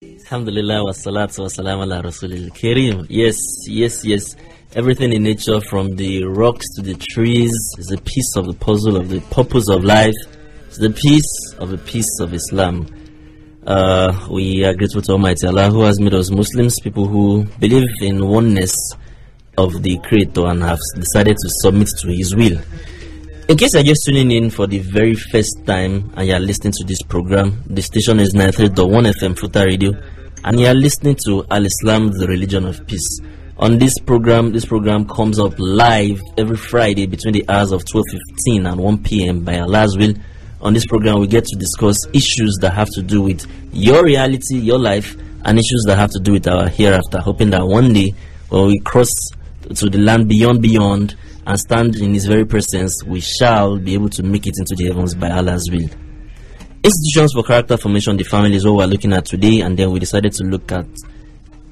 Alhamdulillah wa salatu wa salam ala Rasulil Kareem. Yes. Everything in nature, from the rocks to the trees, is a piece of the puzzle of the purpose of life. It's the piece of Islam. We are grateful to Almighty Allah, who has made us Muslims, people who believe in oneness of the Creator and have decided to submit to His will. In case you're just tuning in for the very first time and you're listening to this program, the station is 93.1 FM FUTA Radio, and you're listening to Al-Islam, the Religion of Peace. On this program comes up live every Friday between the hours of 12:15 and 1 p.m. by Allah's will. On this program, we get to discuss issues that have to do with your reality, your life, and issues that have to do with our hereafter, hoping that one day when we cross to the land beyond and stand in His very presence, we shall be able to make it into the heavens by Allah's will. Institutions for character formation, the family, is what we're looking at today, and then we decided to look at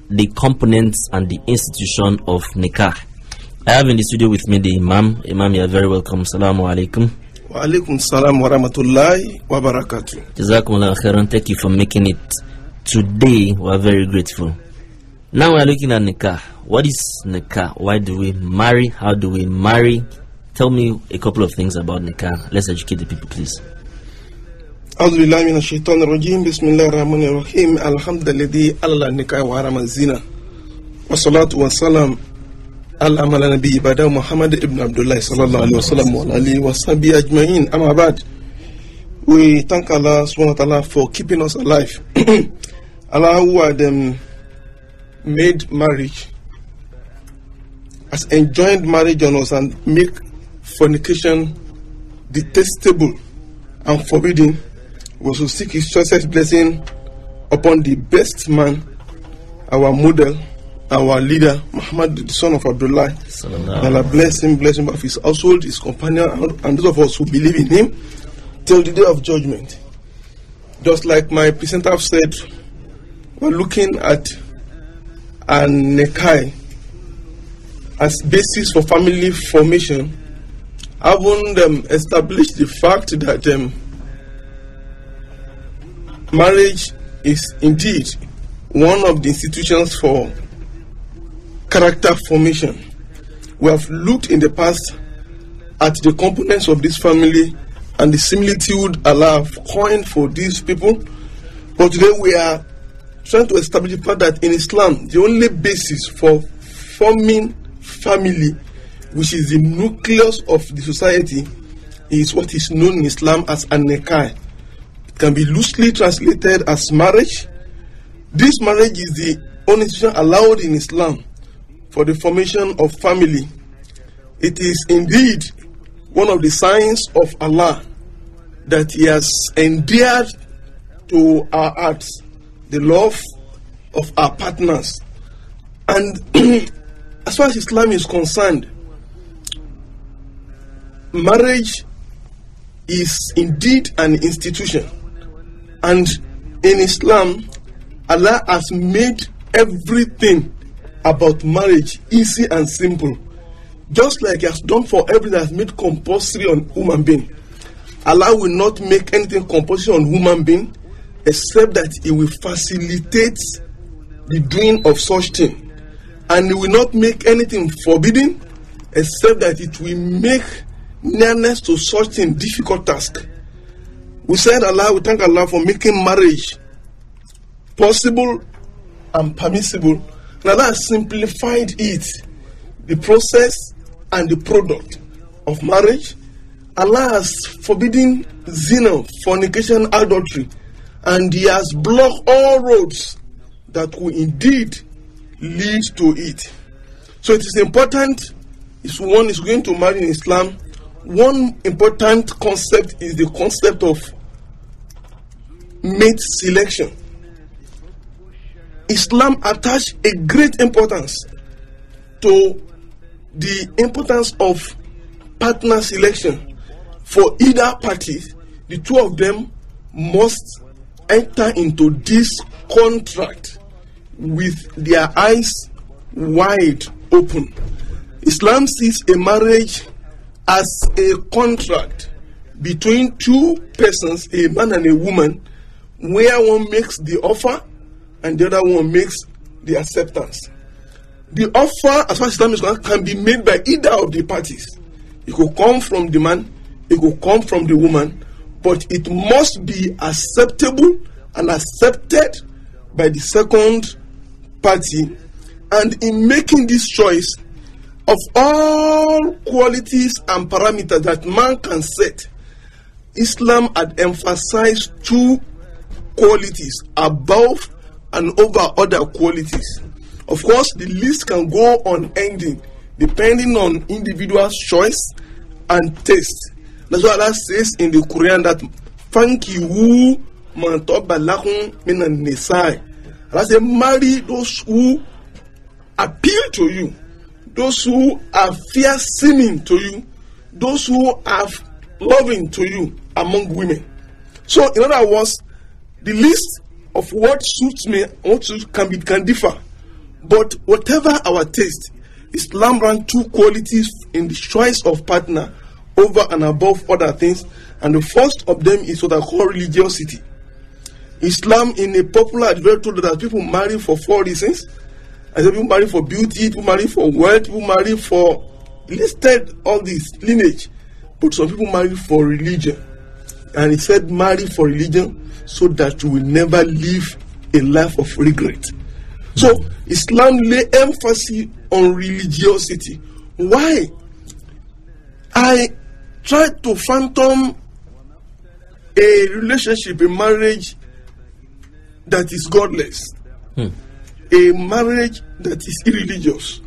the components and the institution of nikah. I have in the studio with me the Imam. Imam, you are very welcome. Assalamu alaikum. Wa alaikum salam wa rahmatullahi wa barakatuh. Jazakumullah khairan. Thank you for making it today. We are very grateful. Now we are looking at nikah. What is nikah? Why do we marry? How do we marry? Tell me a couple of things about nikah. Let's educate the people, please. أعوذ بالله من الشيطان الرجيم بسم الله الرحمن الرحيم الحمد لله على النكاح وحرم الزنا والصلاة والسلام على من لا نبي بعد محمد ابن عبد الله صلى الله عليه وسلم وعلى آله وصحبه أجمعين. أما بعد, we thank Allah subhanahu wa ta'ala for keeping us alive. Allah, who had made marriage, has enjoined marriage on us and make fornication detestable and forbidden. We also seek His choicest blessing upon the best man, our model, our leader, Muhammad, the son of Abdullah. Allah bless him of his household, his companion, and those of us who believe in him till the day of judgment. Just like my presenter have said, we're looking at an nikah as basis for family formation, having established the fact that marriage is indeed one of the institutions for character formation. We have looked in the past at the components of this family and the similitude Allah have coined for these people. But today we are trying to establish the fact that in Islam, the only basis for forming family, which is the nucleus of the society, is what is known in Islam as an nikah. It can be loosely translated as marriage. This marriage is the only institution allowed in Islam for the formation of family. It is indeed one of the signs of Allah that He has endeared to our hearts the love of our partners. And as far as Islam is concerned, marriage is indeed an institution. And in Islam, Allah has made everything about marriage easy and simple. Just like He has done for everything that has made compulsory on human being. Allah will not make anything compulsory on human being except that He will facilitate the doing of such thing. And He will not make anything forbidden except that it will make nearness to such thing difficult task. We thank Allah for making marriage possible and permissible. And Allah has simplified it, the process and the product of marriage. Allah has forbidden zina, fornication, adultery, and He has blocked all roads that will indeed lead to it. So it is important, if one is going to marry in Islam, one important concept is the concept of mate selection. Islam attaches a great importance to the importance of partner selection. For either party, the two of them must enter into this contract with their eyes wide open. Islam sees a marriage as a contract between two persons, a man and a woman, where one makes the offer and the other one makes the acceptance. The offer, as far as Islam is concerned, can be made by either of the parties. It could come from the man, it could come from the woman, but it must be acceptable and accepted by the second party. And in making this choice, of all qualities and parameters that man can set, Islam had emphasized two qualities above and over other qualities. Of course, the list can go on ending depending on individual's choice and taste. That's why Allah says in the Quran that "Fankihu man taba lakum minan nisa'i." Allah says, marry those who appeal to you, those who are fair seeming to you, those who are loving to you among women. So, in other words, the list of what suits me, what suits can differ. But whatever our taste, Islam ranks two qualities in the choice of partner over and above other things. And the first of them is what I call religiosity. Islam, in a popular advert, told that people marry for 4 reasons. I said people marry for beauty, people marry for wealth, people marry for listed all this lineage. But some people marry for religion. And he said marry for religion so that you will never live a life of regret. So Islam lay emphasis on religiosity. Why? I tried to fathom a relationship, a marriage that is godless. A marriage that is irreligious.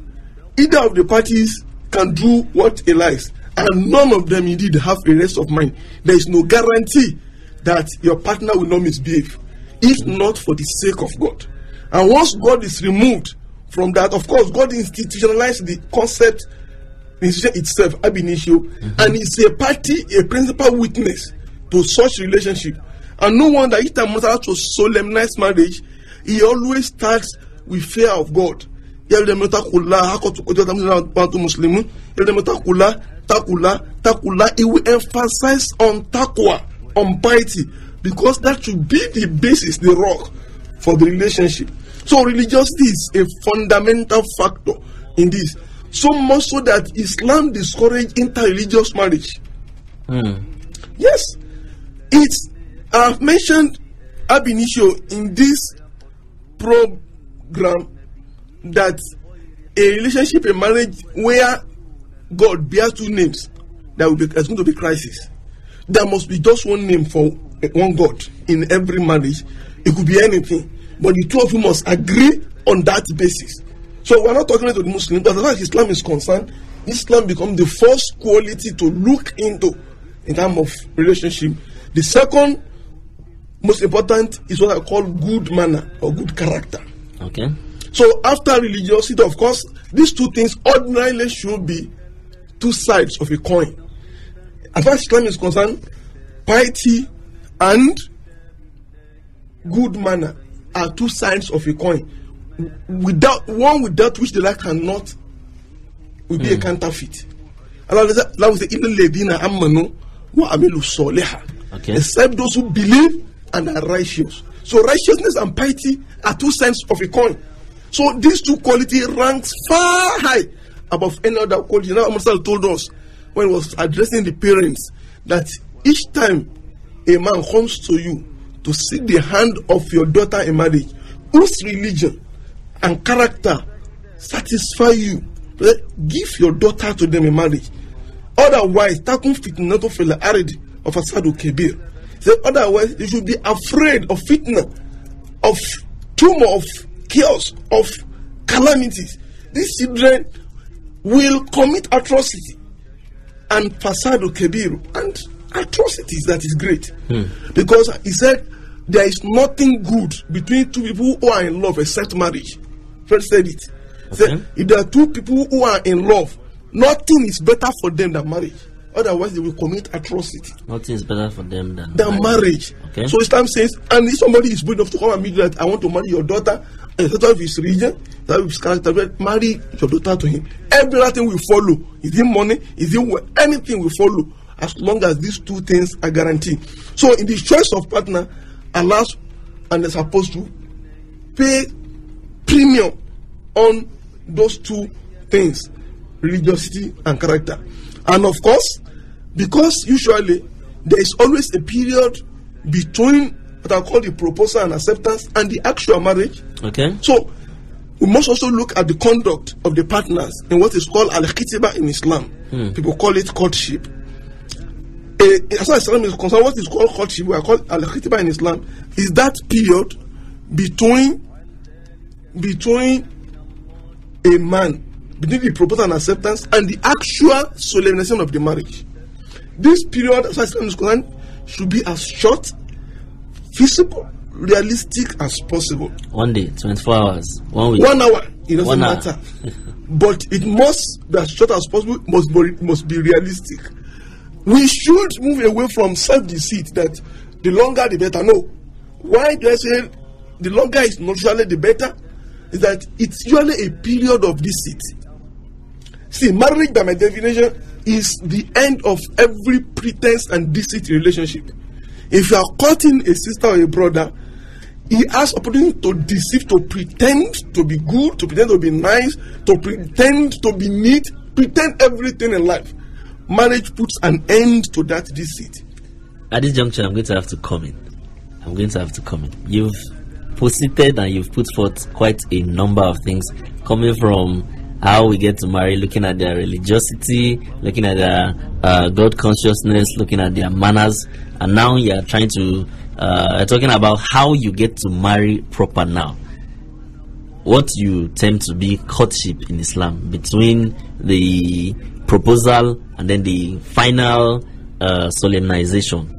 Either of the parties can do what he likes, and none of them indeed have a rest of mind. There is no guarantee that your partner will not misbehave, if not for the sake of God. And once God is removed from that, of course, God institutionalized the concept, the institution itself, ab initio, and is a party, a principal witness to such relationship. And no wonder each time Moses to solemnize marriage, he always starts with fear of God. He will emphasize on taqwa, on piety, because that should be the basis, the rock for the relationship. So religiosity is a fundamental factor in this. So much so that Islam discourages interreligious marriage. Yes, it's I've mentioned ab initio in this program that a relationship, a marriage where God bears two names, there's going to be crisis. There must be just one name for one God in every marriage. It could be anything, but the two of you must agree on that basis. So we're not talking to the Muslims, but as far as Islam is concerned, Islam becomes the first quality to look into in terms of relationship. The second most important is what I call good manner or good character. Okay. So after religiosity, of course, these two things ordinarily should be two sides of a coin. As far as Islam is concerned, piety and good manner are two sides of a coin. Without which the light cannot will be a counterfeit. Allah will say, okay. Except those who believe and are righteous. So righteousness and piety are two sides of a coin. So these two qualities ranks far high above any other quality. Now Muhammad told us when he was addressing the parents that each time a man comes to you to seek the hand of your daughter in marriage, whose religion and character satisfy you, give your daughter to them in marriage. Otherwise, takun fitnatu fil ardi of asadu kabir. Otherwise, you should be afraid of fitna, of tumor, of chaos, of calamities. These children will commit atrocity and fasadu kabir, and atrocities that is great. Because he said there is nothing good between two people who are in love except marriage. First said it. Okay. Said, if there are two people who are in love, nothing is better for them than marriage. Otherwise, they will commit atrocity. Nothing is better for them than marriage. Okay. So Islam says, and if somebody is good enough to come and meet you that I want to marry your daughter, and instead of his religion, that his character, marry your daughter to him. Everything will follow. Is it money? Is it what? Anything will follow as long as these two things are guaranteed. So in the choice of partner, Allah and is supposed to pay premium on those two things, religiosity and character. And of course, because usually there is always a period between what I call the proposal and acceptance and the actual marriage. Okay. So we must also look at the conduct of the partners in what is called al-khitbah in Islam. People call it courtship. As far as Islam is concerned, what is called courtship, we are called al-khitbah in Islam, is that period between a man, between the proposal and acceptance and the actual solemnization of the marriage. This period, as far as Islam is concerned, should be as short, feasible, realistic as possible. 1 day, 24 hours, 1 week. 1 hour, it doesn't matter. But it must be as short as possible, must be realistic. We should move away from self-deceit that the longer the better. No. Why do I say the longer is not usually the better? Is that it's usually a period of deceit. See, marriage by my definition is the end of every pretense and deceit relationship. If you are courting a sister or a brother, he has opportunity to deceive, to pretend to be good, to pretend to be nice, to pretend to be neat, pretend everything in life. Marriage puts an end to that deceit. At this juncture, I'm going to have to come in. You've posited and you've put forth quite a number of things, coming from how we get to marry, looking at their religiosity, looking at their God consciousness, looking at their manners, and now you're trying to talking about how you get to marry proper now. What you tend to be courtship in Islam, between the proposal and then the final solemnization.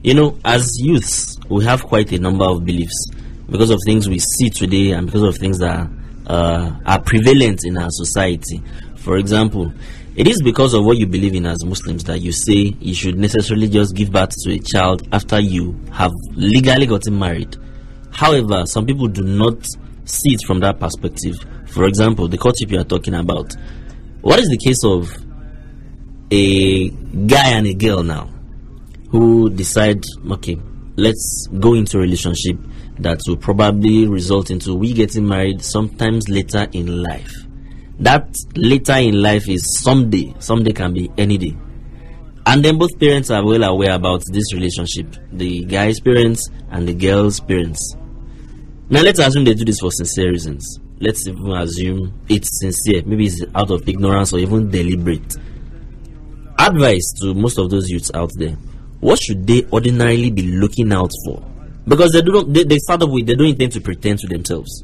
You know, as youths, we have quite a number of beliefs because of things we see today and because of things that are prevalent in our society. For example, it is because of what you believe in as Muslims that you say you should necessarily just give birth to a child after you have legally gotten married. However, some people do not see it from that perspective. For example, the courtship you are talking about. What is the case of a guy and a girl now who decide, okay, let's go into a relationship that will probably result into we getting married sometimes later in life? That later in life is someday can be any day. And then both parents are well aware about this relationship, the guy's parents and the girl's parents. Now let's assume they do this for sincere reasons. Let's even assume it's sincere, maybe it's out of ignorance or even deliberate. Advice to most of those youths out there: what should they ordinarily be looking out for? Because they start off with, they don't intend to pretend to themselves.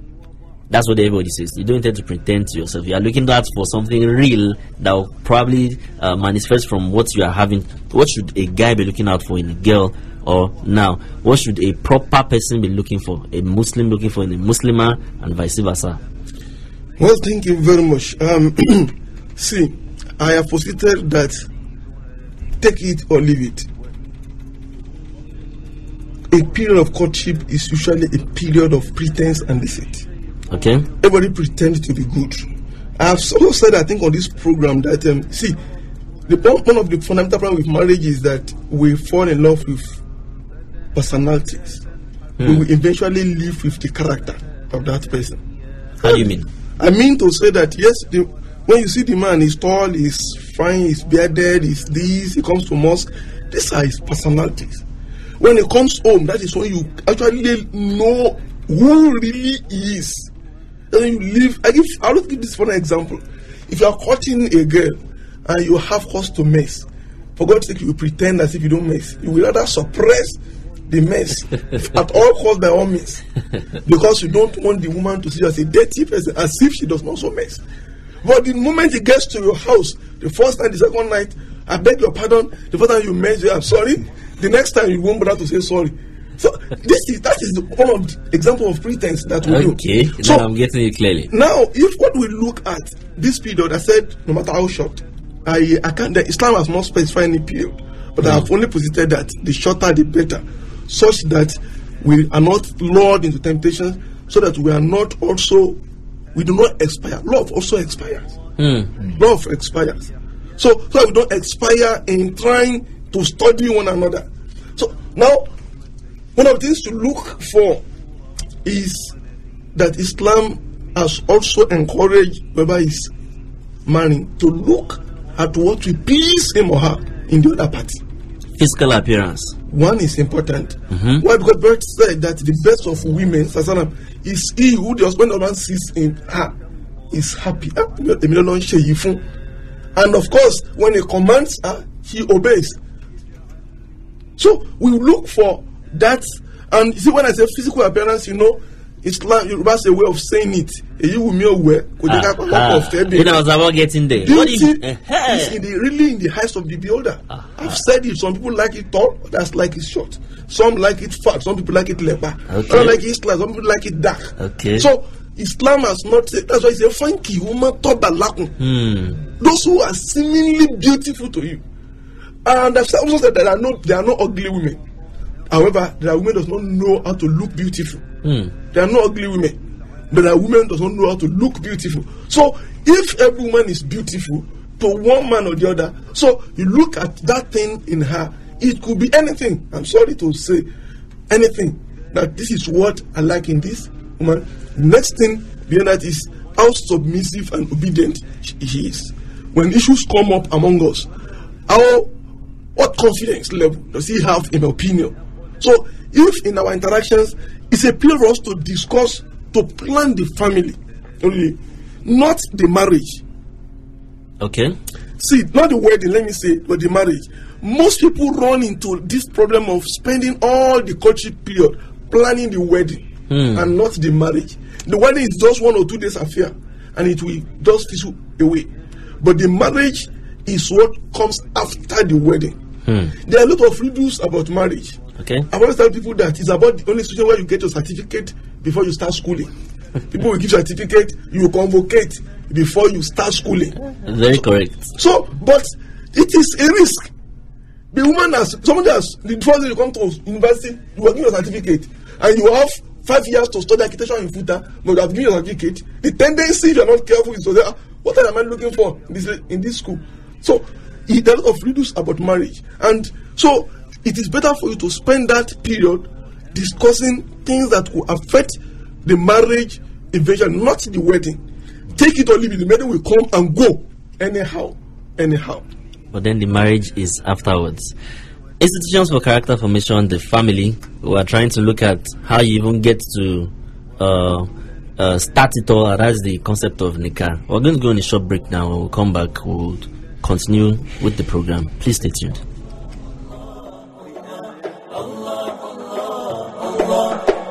That's what everybody says. You don't intend to pretend to yourself. You are looking out for something real that will probably manifest from what you are having. What should a guy be looking out for in a girl? Or now, what should a proper person be looking for? A Muslim looking for in a Muslimah, and vice versa. Well, thank you very much. See, I have posited that take it or leave it. A period of courtship is usually a period of pretense and deceit. Okay. Everybody pretends to be good. I have also said, I think, on this program that see, one of the fundamental problems with marriage is that we fall in love with personalities. We will eventually live with the character of that person. How do you mean? I mean to say that yes, when you see the man, he's tall, he's fine, he's bearded, he's this, he comes to mosque. These are his personalities. When he comes home, that is when you actually know who really he is. Then you live. I'll give this for an example. If you are courting a girl and you have cause to mess, for God's sake, you pretend as if you don't mess. You will rather suppress the mess at all costs, by all means, because you don't want the woman to see you as a dirty person, as if she does not so mess. But the moment he gets to your house, the first night, the second night, I beg your pardon. The first time you mess, I'm sorry. The next time you won't bother to say sorry. So that is one of the example of pretense that we do. Okay, so now I'm getting it clearly. Now, if what we look at this period, I said no matter how short, I can't. Islam has not specified any period, but I have only posited that the shorter the better, such that we are not lured into temptation, so that we are not also, we do not expire. Love also expires. Love expires. So we don't expire in trying to study one another. So now, one of the things to look for is that Islam has also encouraged whoever is marrying to look at what will please him or her in the other party. Physical appearance. One is important. Why? Because God said that the best of women is he who the husband sees in her is happy. And of course, when he commands her, he obeys. So we look for that. And you see, when I say physical appearance, Islam, Yoruba's a way of saying it. You know, I was about getting there. It's really in the eyes of the beholder. I've said it. Some people like it tall, others like it short. Some like it fat. Some people like it leper. Some like it light. Some people like it dark. Okay. So Islam has not said. That's why it's a funky woman Those who are seemingly beautiful to you, and I've also said that there are no ugly women. However, there are women does not know how to look beautiful. There are no ugly women, but there are women does not know how to look beautiful. So if every woman is beautiful to one man or the other, so you look at that thing in her, it could be anything. I'm sorry to say anything. That this is what I like in this woman. Next thing beyond that is how submissive and obedient she is. When issues come up among us, what confidence level does he have in my opinion? So if in our interactions, it's a period for us to discuss, to plan the family only, not the marriage. Okay. See, not the wedding, let me say, but the marriage. Most people run into this problem of spending all the courtship period planning the wedding and not the marriage. The wedding is just 1 or 2 days affair and it will just fizzle away. But the marriage is what comes after the wedding. There are a lot of riddles about marriage. Okay. I want to tell people that it's about the only situation where you get your certificate before you start schooling. People will give you a certificate, you will convocate before you start schooling. Very correct. So, but it is a risk. The woman the first day you come to university, you will give your certificate, and you have 5 years to study architecture in FUTA, but you have given your certificate. The tendency, if you are not careful, is to say, what am I looking for in this school? So, there are a lot of riddles about marriage, and so it is better for you to spend that period discussing things that will affect the marriage eventually, not the wedding. Take it or leave it. The wedding will come and go anyhow. But then the marriage is afterwards. Institutions for character formation, the family. We are trying to look at how you even get to start it all. That's the concept of nikah. We're going to go on a short break now. When we'll come back, we'll continue with the program. Please stay tuned.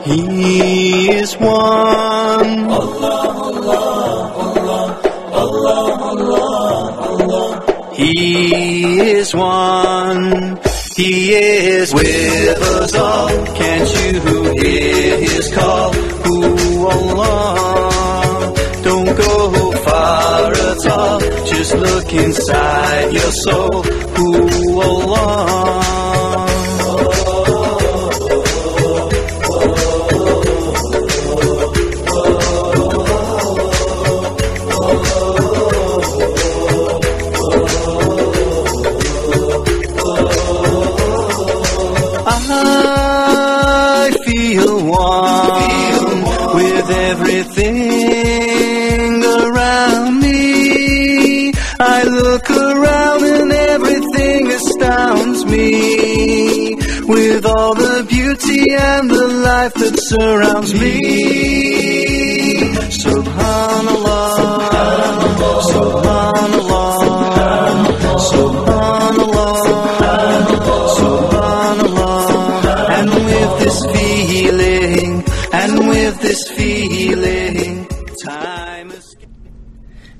He is one. Allah, Allah, Allah, Allah, Allah, Allah. He is one. He is with us all. Can't you hear his call? Ooh, Allah. Don't go far at all. Just look inside your soul. Ooh, Allah. I feel one with everything around me. I look around and everything astounds me with all the beauty and the life that surrounds me. Subhanallah, Subhanallah, Subhanallah, Subhanallah. And with this feeling, time is...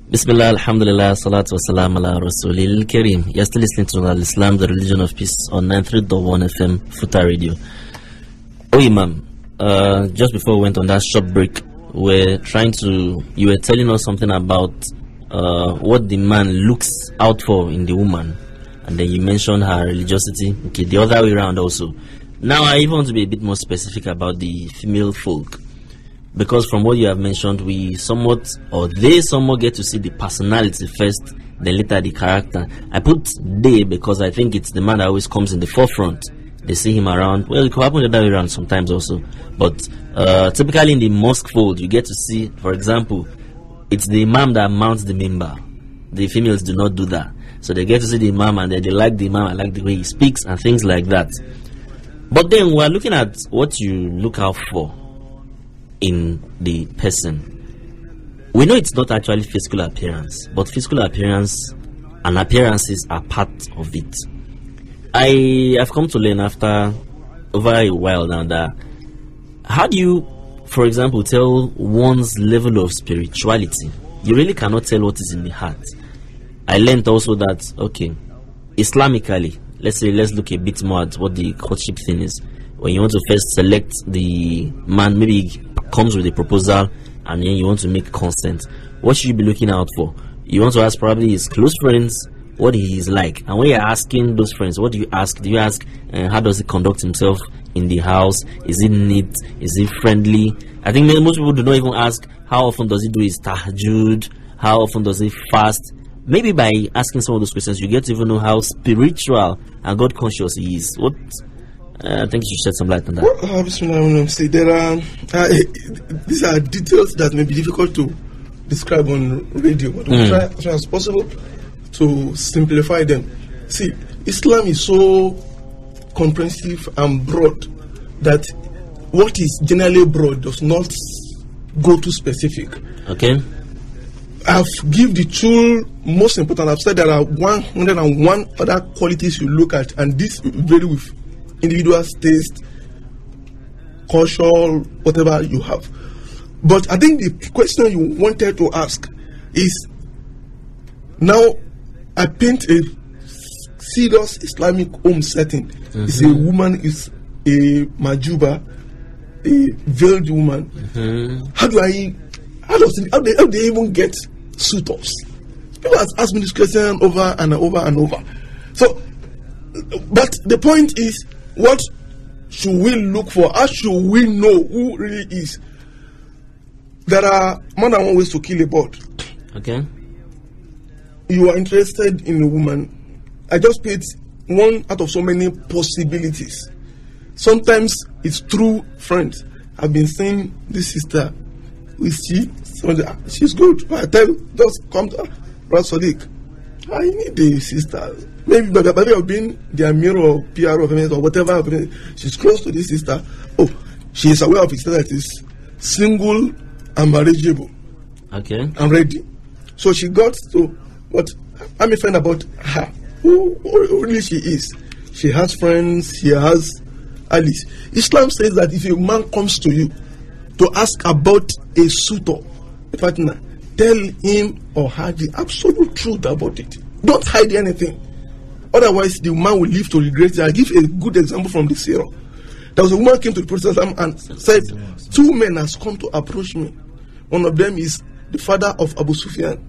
Bismillah, alhamdulillah, salatu wassalam ala rasulil kareem. You're still listening to Al-Islam, the religion of peace on 93.1 FM FUTA radio. Oh Imam, just before we went on that short break, you were telling us something about what the man looks out for in the woman, and then you mentioned her religiosity. Okay, the other way around also. Now I even want to be a bit more specific about the female folk, because from what you have mentioned, they somewhat get to see the personality first, then later the character. I put they because I think it's the man that always comes in the forefront they see him around. Well, it could happen the other way around sometimes also. But typically in the mosque fold, you get to see, for example, it's the Imam that mounts the mimbar. The females do not do that. So they get to see the Imam and they like the Imam, I like the way he speaks and things like that. But then we're looking at what you look out for in the person. We know it's not actually physical appearance, but physical appearance and appearances are part of it. I have come to learn after over a while now that how do you, for example, tell one's level of spirituality? You really cannot tell what is in the heart. I learned also that, okay, Islamically, let's look a bit more at what the courtship thing is. When you want to first select the man, maybe he comes with a proposal and then you want to make consent. What should you be looking out for? You want to ask probably his close friends what he is like. And when you're asking those friends, what do you ask? Do you ask how does he conduct himself in the house? Is he neat? Is he friendly? I think most people do not even ask how often does he do his tahajjud? How often does he fast? Maybe by asking some of those questions, you get to even know how spiritual and God conscious he is. What? I think you should shed some light on that. Well, there are these are details that may be difficult to describe on radio, but we'll try as much as possible to simplify them. See, Islam is so comprehensive and broad that what is generally broad does not go too specific. Okay. I've given the two most important. I've said there are 101 other qualities you look at, and this vary with individual's taste, culture, whatever you have. But I think the question you wanted to ask is, now I paint a serious Islamic home setting. It's a woman, is a majuba, a veiled woman. How do they even get suitors? People have asked me this question over and over and over. So, but the point is, what should we look for? How should we know who really is? There are more than one ways to kill a bird. Okay. You are interested in a woman. I just picked one out of so many possibilities. Sometimes it's through friends. I've been saying this sister, who is she? She's good. I tell you, just come to her. Brother Sadiq, I need a sister. Maybe I've been their mirror or PR or whatever. She's close to this sister. Oh, she is aware of it that is single and marriageable. Okay. I'm ready. So she got to, but I'm a friend about her. Who really she is. She has friends, she has allies. Islam says that if a man comes to you to ask about a suitor, a partner, tell him or her the absolute truth about it. Don't hide anything. Otherwise, the man will live to regret it. I'll give a good example from the Sirah. There was a woman came to the Prophet and said, 2 men has come to approach me. One of them is the father of Abu Sufyan,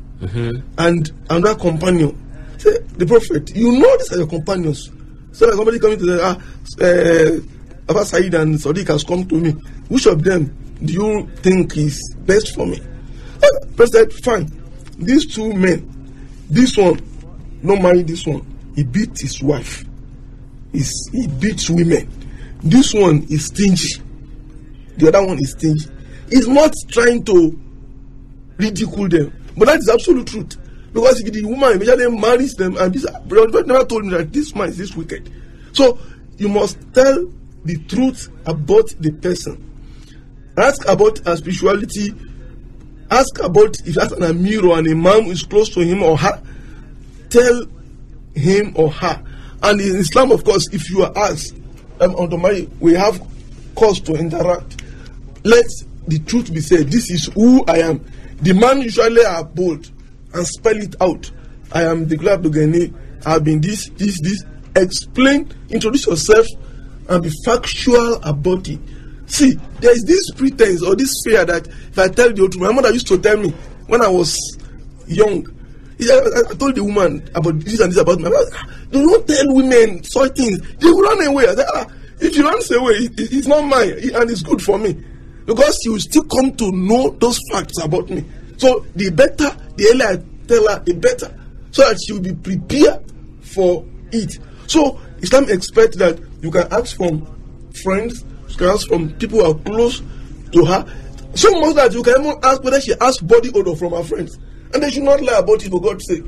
and another companion. Say, the Prophet, you know these are your companions. So like somebody coming to the Abba Said and Sadiq has come to me. Which of them do you think is best for me? The Prophet said, fine. These 2 men, this one, not marry this one. He beat his wife. He beats women. This one is stingy. The other one is stingy. He's not trying to ridicule them, but that is absolute truth. Because if the woman immediately marries them, and this brother never told me that this man is this wicked. So you must tell the truth about the person. Ask about her spirituality. Ask about if that's an amir or an imam who is close to him or her. Tell him or her. And in Islam, of course, if you are asked to marry, we have cause to interact. Let the truth be said. This is who I am. The man usually are bold and spell it out. I am Dhikrullah AbdulGaniyyu. I have been this. Explain, introduce yourself, and be factual about it. See, there is this pretense or this fear that if I tell the truth, my mother used to tell me when I was young. I told the woman about this and this about my mother. Do not tell women such things. They will run away. I said, if you run away, it's not mine, and it's good for me. Because you will still come to know those facts about me. So the better, the earlier I tell her, the better. So that she will be prepared for it. So Islam expects that You can ask from friends, you can ask from people who are close to her. So much that you can even ask whether she has body odor from her friends. And they should not lie about it, for God's sake.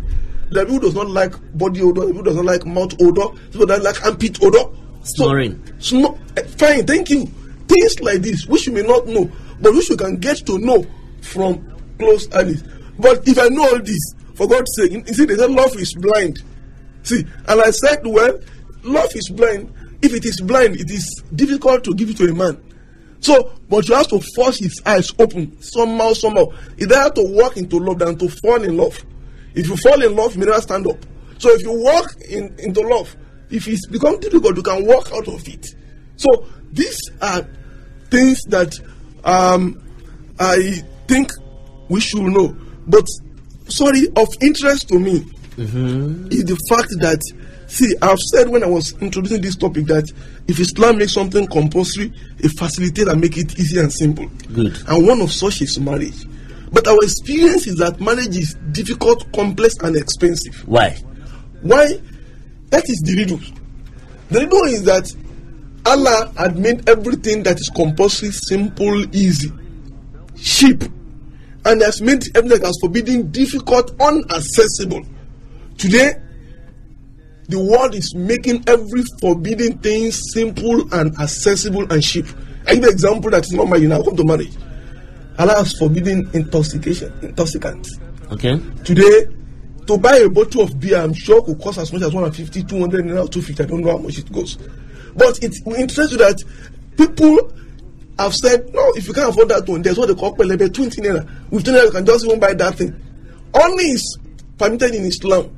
There are people who does not like body odor, people who does not like mouth odor, people that like armpit odor. Snoring. Fine, thank you. Things like this, which you may not know, but which you can get to know from close allies. But if I know all this, for God's sake, you see, they say love is blind. See, and I said, well, love is blind. If it is blind, it is difficult to give it to a man. So, but you have to force his eyes open somehow. It's better to walk into love than to fall in love. If you fall in love, you may never stand up. So if you walk into love, if it's become difficult, you can walk out of it. So these are things that I think we should know. But of interest to me is the fact that, see, I've said when I was introducing this topic that if Islam makes something compulsory, it facilitates and make it easy and simple. Good. And one of such is marriage. But our experience is that marriage is difficult, complex, and expensive. Why? Why? That is the riddle. The riddle is that Allah had made everything that is compulsory simple, easy, cheap, and has made everything that is forbidden difficult, unaccessible. Today, the world is making every forbidden thing simple and accessible and cheap. I give an example that is not marriage now. Come to marriage. Allah has forbidden intoxicants. Okay. Today, to buy a bottle of beer, I'm sure could cost as much as 150, 200, and 250. I don't know how much it goes. But it will interest you that people have said, no, if you can't afford that one, there's what they call pelebe, 20 naira. With 20 naira, you can just even buy that thing. Honey is permitted in Islam.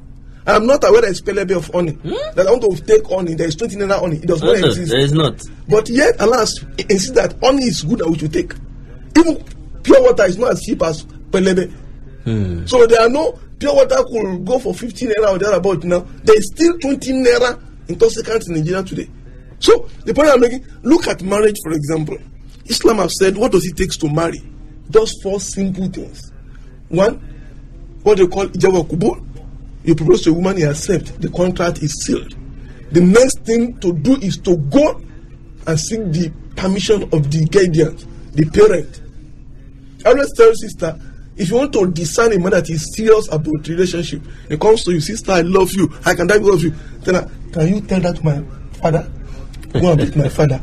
I'm not aware that it's pelebe of honey. That I want to take honey, there is 20 naira honey. It does not exist. There is not. But yet, Allah insists that honey is good and we should take. Even pure water is not as cheap as pelebe. So there are no pure water could go for 15 naira or thereabout now. There is still 20 naira intoxicants in Nigeria today. So the point I'm making, look at marriage, for example. Islam has said, what does it take to marry? Just 4 simple things. One, what they call ijab kubul. You propose to a woman, you accept, the contract is sealed. The next thing to do is to go and seek the permission of the guardian, the parent. I always tell sister, if you want to discern a man that is serious about relationship, it comes to you, sister, I love you, I can die because of you. Tell her, can you tell that to my father? Go and meet my father.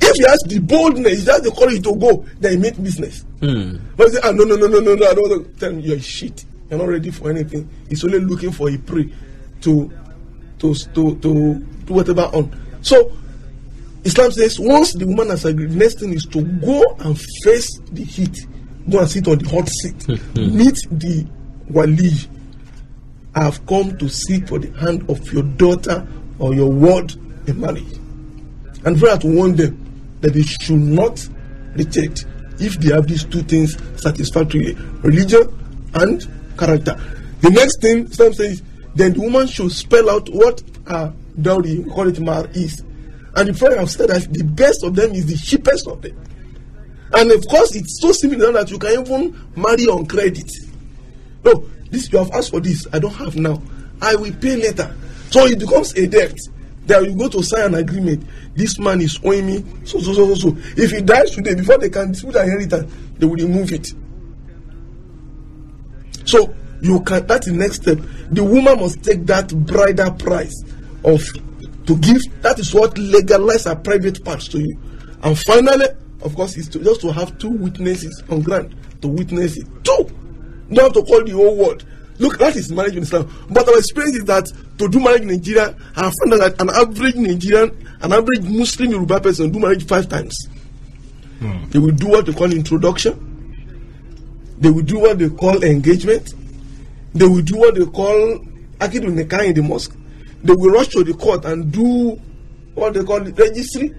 If he has the boldness, he has the courage to go, then he make business. But he say, no, I don't want to tell him you're shit. You're not ready for anything. He's only looking for a prey to do whatever on. So Islam says once the woman has agreed, the next thing is to go and face the heat. Go and sit on the hot seat. Meet the wali. I have come to seek for the hand of your daughter or your ward in marriage. And for to warn them that they should not reject if they have these 2 things satisfactorily: religion and character. The next thing Islam says, then the woman should spell out what her dowry, we call it mar, is. And the Prophet have said that the best of them is the cheapest of them. And of course, it's so similar that you can even marry on credit. No, this you have asked for this, I don't have now. I will pay later. So it becomes a debt. Then you go to sign an agreement. This man is owing me so. If he dies today, before they can dispute an inheritance, they will remove it. So you can. That's the next step. The woman must take that bridal price to give. That is what legalizes her private parts to you. And finally, of course, is just to have 2 witnesses on ground to witness it. 2. You don't have to call the whole world. Look, that is marriage in Islam. But our experience is that to do marriage in Nigeria, I have found that an average Nigerian, an average Muslim Yoruba person do marriage 5 times. They will do what they call introduction. They will do what they call engagement. They will do what they call akidu nikah in the mosque. They will rush to the court and do what they call registry.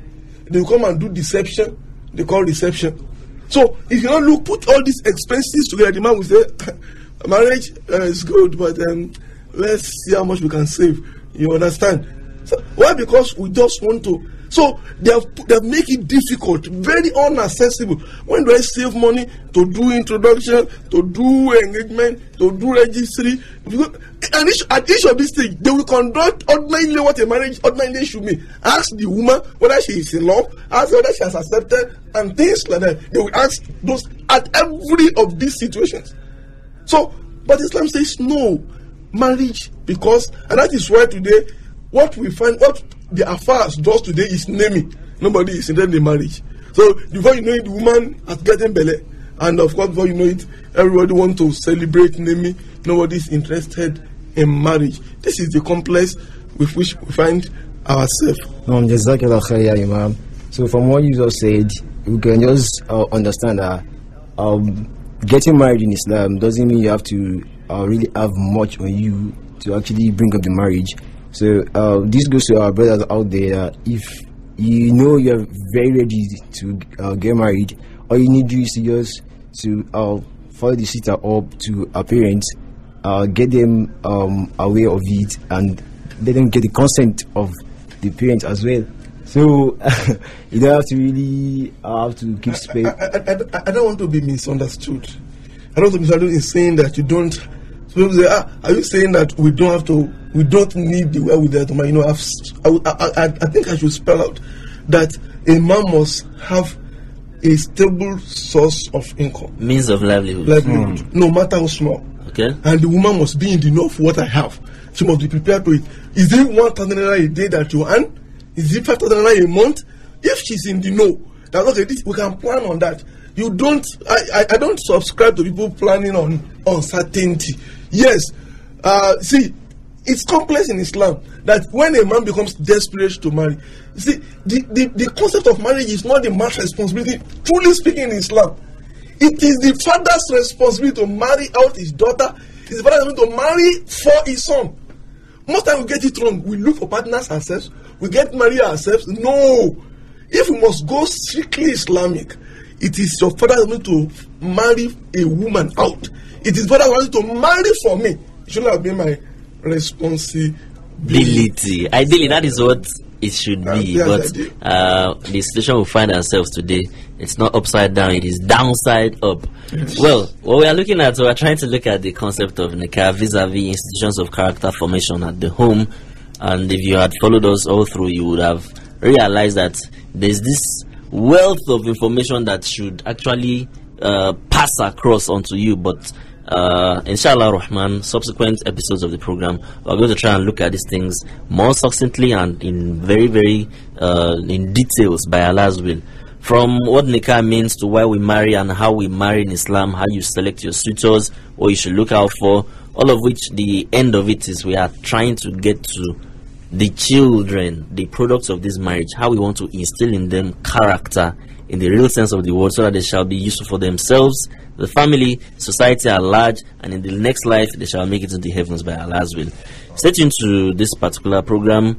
They will come and do deception. They call reception. So if you don't put all these expenses together, the man will say, marriage is good, but let's see how much we can save. You understand? So, why? Because we just want to. So they have make it difficult, very unaccessible. When do I save money to do introduction, to do engagement, to do registry? And at each of these things, they will conduct ordinarily what a marriage ordinarily should be. Ask the woman whether she is in love, ask whether she has accepted, and things like that. They will ask those at every of these situations. So, but Islam says no marriage, because, and that is why today what we find, what the affairs does today is naming. Nobody is interested in marriage. So before you know it, the woman has gotten belly, and of course before you know it, everybody wants to celebrate naming. Nobody is interested in marriage. This is the complex with which we find ourselves. Jazakallah khair, Imam. So from what you just said, we can just understand that getting married in Islam doesn't mean you have to really have much on you to actually bring up the marriage. So this goes to our brothers out there. If you know you're very ready to get married, all you need to do is to just follow the sister up to our parents, get them aware of it, and let them get the consent of the parents as well. So you don't have to really have to keep space. I don't want to be misunderstood. I don't want to be misunderstood in saying that you don't. So people say, are you saying that we don't need the wherewithal to marry? You know, I think I should spell out that a man must have a stable source of income, means of livelihood, no matter how small. Okay. And the woman must be in the know of what I have. She must be prepared to it. Is it 1,000 naira a day that you earn? Is it 5,000 naira a month? If she's in the know, that okay, we can plan on that. You don't. I don't subscribe to people planning on uncertainty. Yes, see, it's complex in Islam that when a man becomes desperate to marry, see, the concept of marriage is not the man's responsibility. Truly speaking, in Islam, it is the father's responsibility to marry out his daughter. It's the father's responsibility to marry for his son. Most times we get it wrong. We look for partners ourselves. We get married ourselves. No, if we must go strictly Islamic, it is your father's responsibility to marry a woman out. It is father's responsibility to marry for me. It should have been my responsibility. Ideally, that is what it should be. But the situation we find ourselves today, it's not upside down, it is downside up. Yes. Well, what we are looking at, we are trying to look at the concept of nikah vis-a-vis institutions of character formation at the home. And if you had followed us all through, you would have realized that there's this wealth of information that should actually pass across onto you. But inshallah rahman, subsequent episodes of the program, we're going to try and look at these things more succinctly and in very in details by Allah's will, from what nikah means to why we marry and how we marry in Islam, how you select your suitors, what you should look out for, all of which the end of it is we are trying to get to the children, the products of this marriage, how we want to instill in them character in the real sense of the word, so that they shall be useful for themselves, the family, society at large, and in the next life they shall make it into the heavens by Allah's will. Stay tuned to this particular program.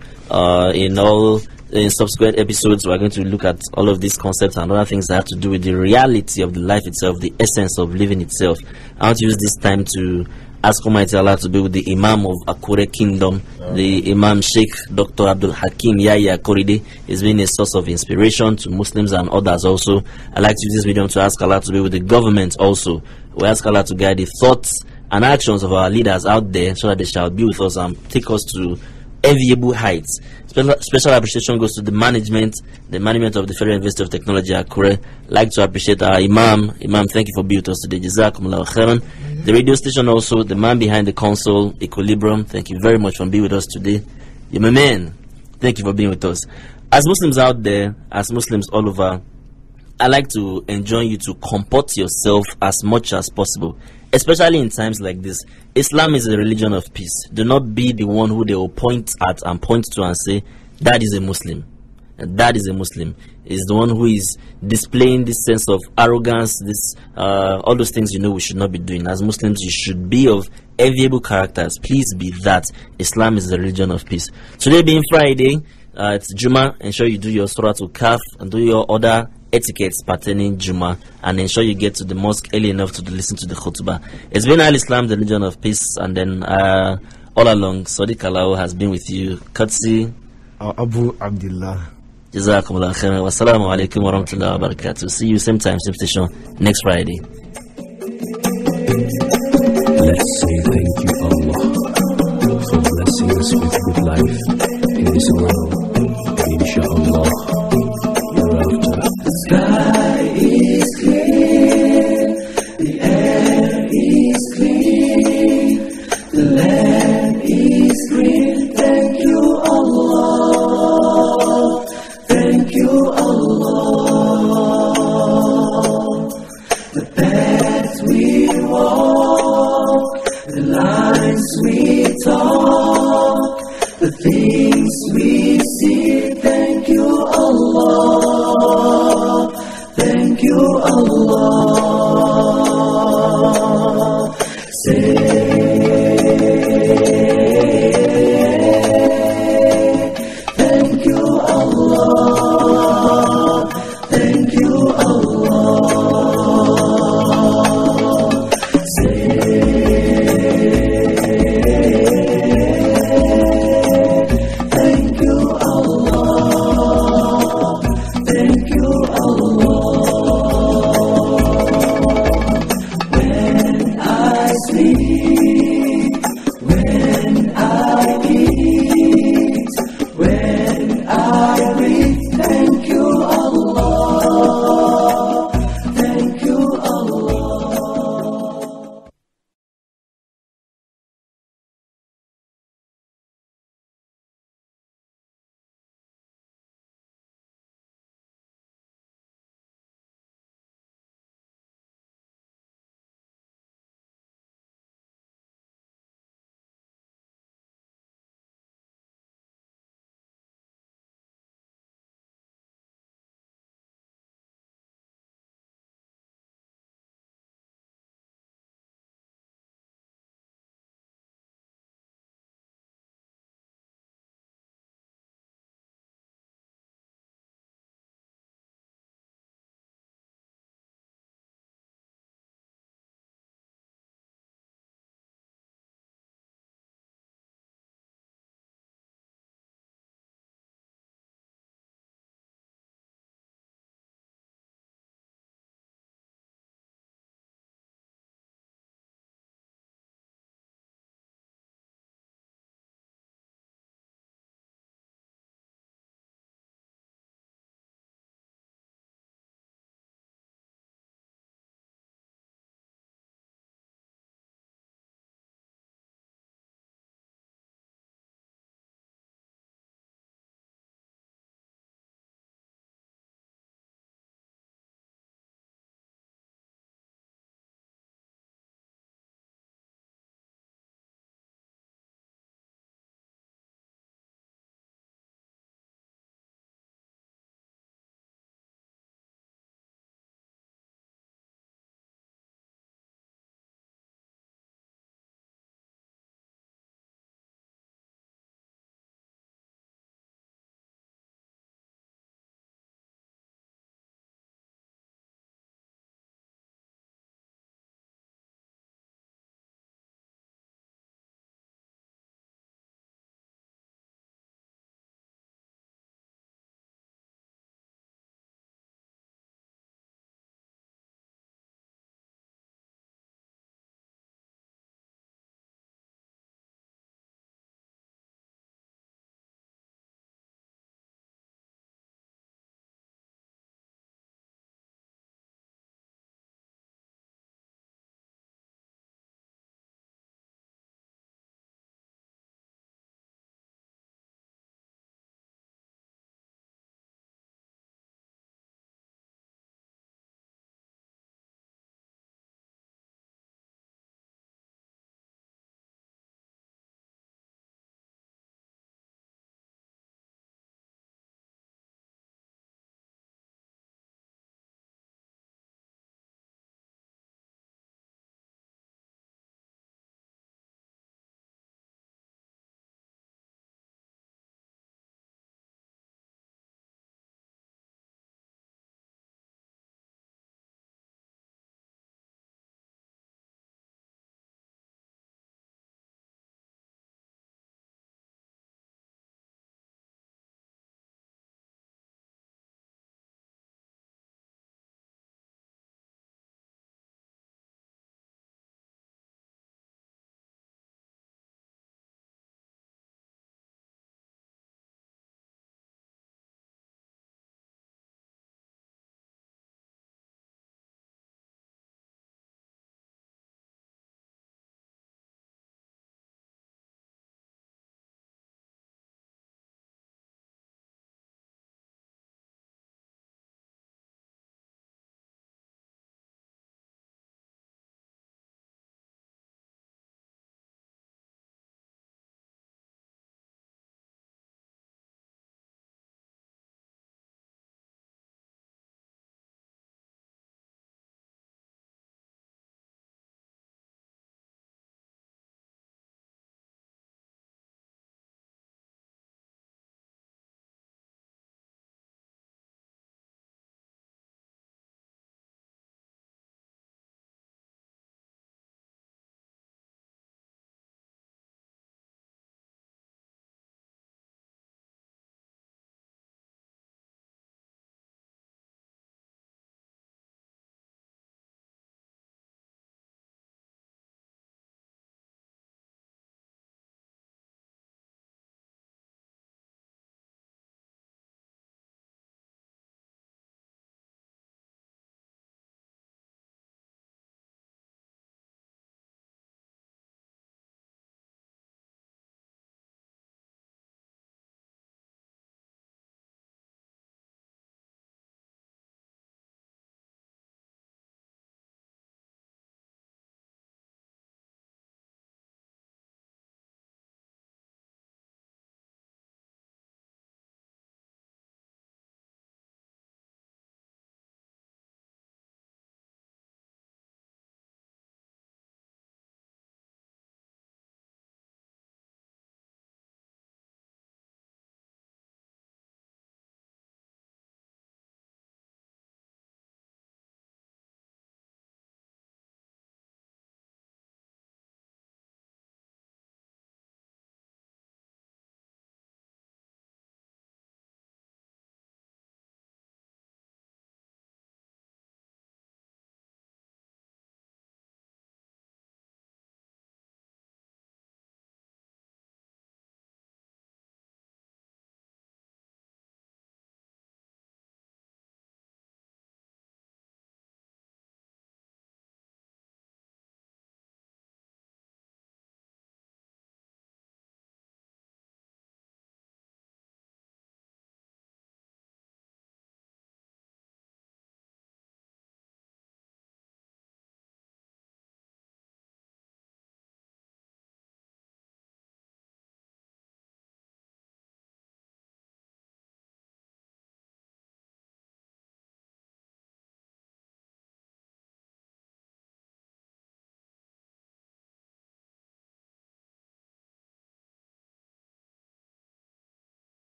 In subsequent episodes, we're going to look at all of these concepts and other things that have to do with the reality of the life itself, the essence of living itself. I want to use this time to ask Almighty Allah to be with the Imam of Akure Kingdom, the Imam Sheikh Dr. Abdul Hakim Yahya Koride. He's been a source of inspiration to Muslims and others also. I'd like to use this medium to ask Allah to be with the government also. We ask Allah to guide the thoughts and actions of our leaders out there, so that they shall be with us and take us to enviable heights. Special appreciation goes to the management of the Federal University of Technology Akure. Like to appreciate our Imam. Imam, thank you for being with us today. Jazakumullahu khairan. The radio station also, the man behind the console, Equilibrium, thank you very much for being with us today. You're my man. Thank you for being with us. As Muslims out there, as Muslims all over, I like to enjoin you to comport yourself as much as possible, especially in times like this. Islam is a religion of peace. Do not be the one who they will point at and point to and say, that is a Muslim. That is a Muslim. Is the one who is displaying this sense of arrogance, this all those things we should not be doing. As Muslims, you should be of enviable characters. Please be that. Islam is a religion of peace. Today being Friday, it's Juma. Ensure you do your Surah to Kaf and do your other etiquettes pertaining Juma, and ensure you get to the mosque early enough to listen to the khutbah. It's been Al-Islam, the religion of peace, and then all along, Sadiq Alao has been with you. Katsi Abu Abdullah. Jazakumullah khairan. Wassalamu alaikum wa rahmatullahi wa barakatuh. See you same time, same station next Friday. Let's say thank you, Allah, for blessing us with good life in this world. Inshallah, hereafter. The sky is clear, the air is clean, the land is green. Thank you, Allah. Thank you, Allah. The path we walk, the lines we talk, the things we